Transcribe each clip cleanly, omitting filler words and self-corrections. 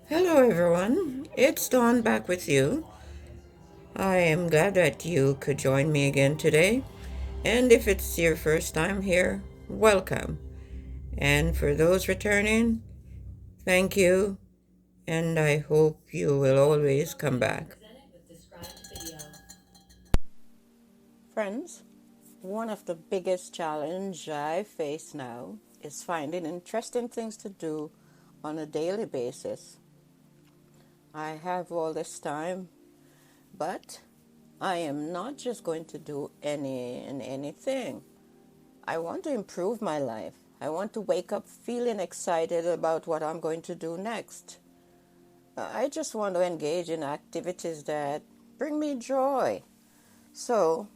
Hello, everyone. It's Dawn back with you. I am glad that you could join me again today. And if it's your first time here, welcome. And for those returning, thank you. And I hope you will always come back. Friends, one of the biggest challenge I face now is finding interesting things to do on a daily basis. I have all this time, but I am not just going to do anything. I want to improve my life. I want to wake up feeling excited about what I'm going to do next. I just want to engage in activities that bring me joy. So,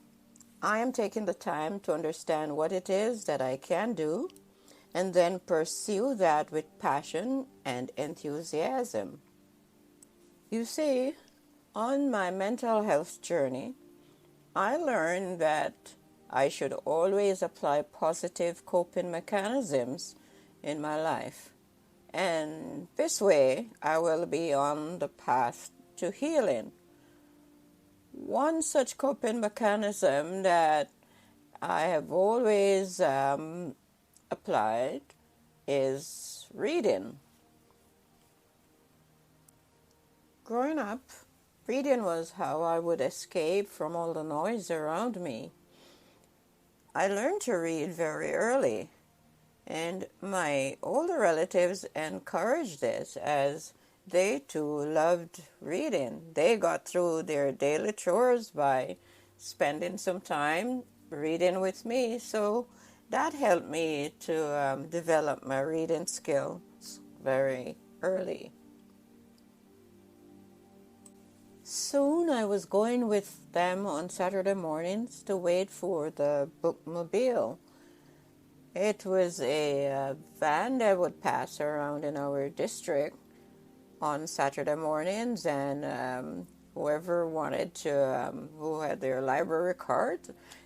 I am taking the time to understand what it is that I can do and then pursue that with passion and enthusiasm. You see, on my mental health journey, I learned that I should always apply positive coping mechanisms in my life. And this way, I will be on the path to healing. One such coping mechanism that I have always applied is reading. Growing up, reading was how I would escape from all the noise around me. I learned to read very early, and my older relatives encouraged this as they too loved reading. They got through their daily chores by spending some time reading with me, so that helped me to develop my reading skills very early. Soon I was going with them on Saturday mornings to wait for the bookmobile. It was a van that would pass around in our district on Saturday mornings, and whoever wanted to, who had their library card,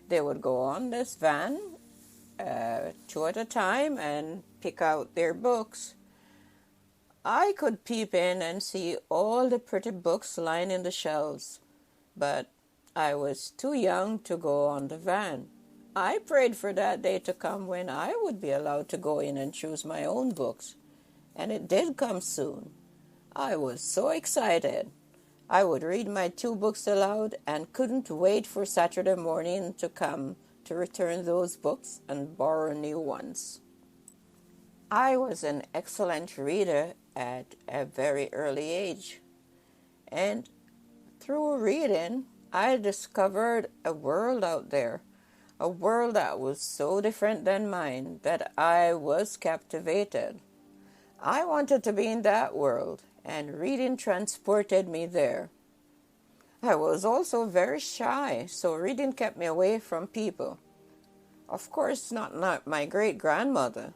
they would go on this van, two at a time, and pick out their books. I could peep in and see all the pretty books lining the shelves, but I was too young to go on the van. I prayed for that day to come when I would be allowed to go in and choose my own books, and it did come soon. I was so excited. I would read my two books aloud and couldn't wait for Saturday morning to come to return those books and borrow new ones. I was an excellent reader at a very early age, and through reading, I discovered a world out there, a world that was so different than mine that I was captivated. I wanted to be in that world, and reading transported me there. I was also very shy, so reading kept me away from people. Of course, not my great grandmother.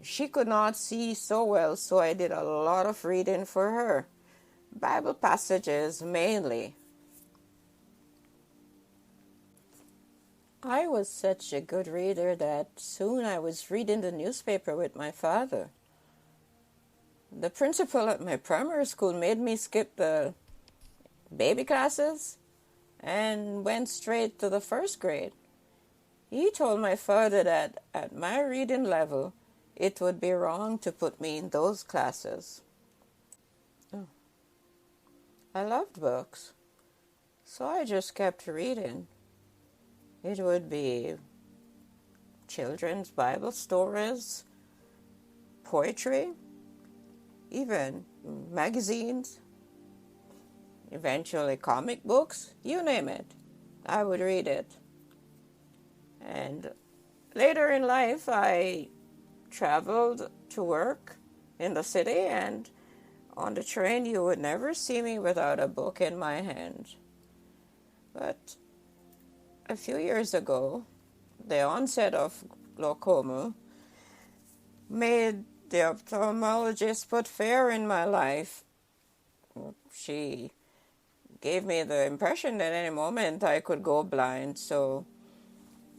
She could not see so well, so I did a lot of reading for her. Bible passages mainly. I was such a good reader that soon I was reading the newspaper with my father. The principal at my primary school made me skip the baby classes and went straight to the first grade. He told my father that at my reading level, it would be wrong to put me in those classes. Oh, I loved books, so I just kept reading. It would be children's Bible stories, poetry, even magazines, eventually comic books, you name it. I would read it. And later in life, I traveled to work in the city, and on the train, you would never see me without a book in my hand. But a few years ago, the onset of glaucoma made the ophthalmologist put fear in my life. She gave me the impression that any moment I could go blind, so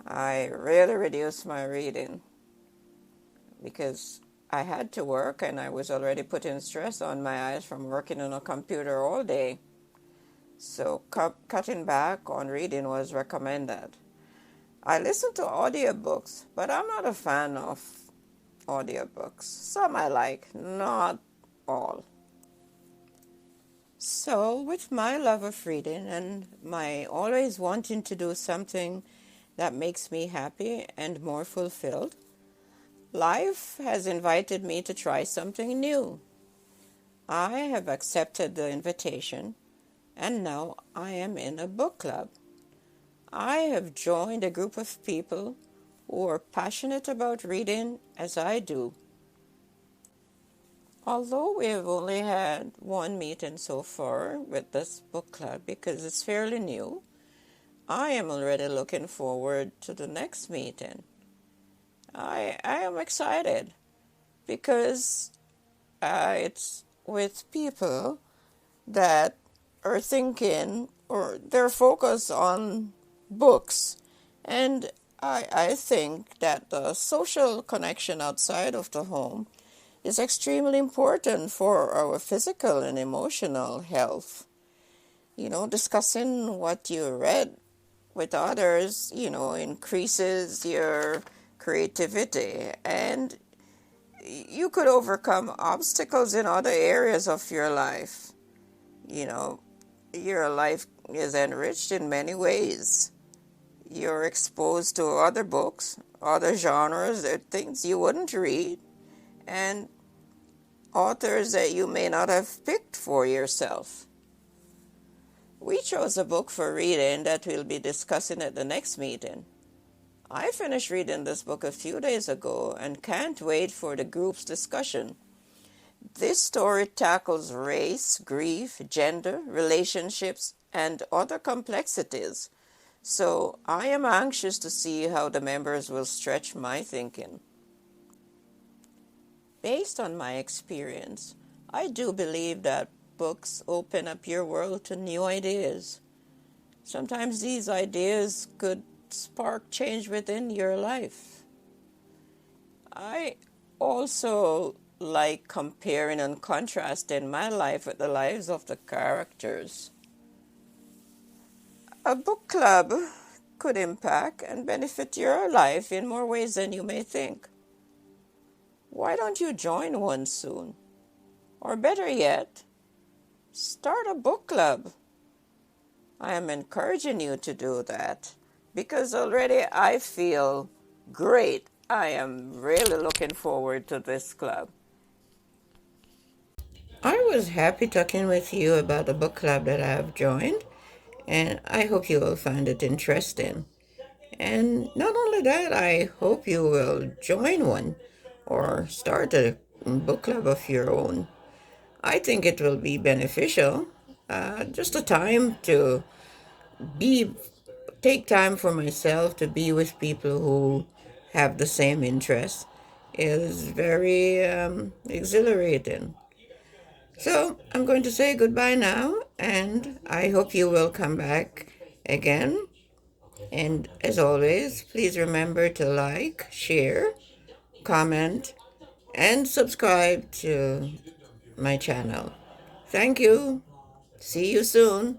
I really reduced my reading because I had to work and I was already putting stress on my eyes from working on a computer all day. So cutting back on reading was recommended. I listen to audiobooks, but I'm not a fan of audiobooks. Some I like, not all. So, with my love of reading and my always wanting to do something that makes me happy and more fulfilled, life has invited me to try something new. I have accepted the invitation, and now I am in a book club. I have joined a group of people who are passionate about reading as I do. Although we have only had one meeting so far with this book club because it's fairly new, I am already looking forward to the next meeting. I am excited because it's with people that are thinking or they're focused on books. And I think that the social connection outside of the home is extremely important for our physical and emotional health. Discussing what you read with others, increases your creativity and you could overcome obstacles in other areas of your life. You know, your life is enriched in many ways. You're exposed to other books, other genres, things you wouldn't read, and authors that you may not have picked for yourself. We chose a book for reading that we'll be discussing at the next meeting. I finished reading this book a few days ago and can't wait for the group's discussion. This story tackles race, grief, gender, relationships, and other complexities. So I am anxious to see how the members will stretch my thinking. Based on my experience, I do believe that books open up your world to new ideas. Sometimes these ideas could spark change within your life. I also like comparing and contrasting my life with the lives of the characters. A book club could impact and benefit your life in more ways than you may think. Why don't you join one soon? Or better yet, start a book club. I am encouraging you to do that because already I feel great. I am really looking forward to this club. I was happy talking with you about the book club that I have joined, and I hope you will find it interesting. And not only that, I hope you will join one or start a book club of your own. I think it will be beneficial. Just a time to be take time for myself to be with people who have the same interests is very exhilarating. So I'm going to say goodbye now, and I hope you will come back again. And as always, please remember to like, share, comment, and subscribe to my channel. Thank you. See you soon.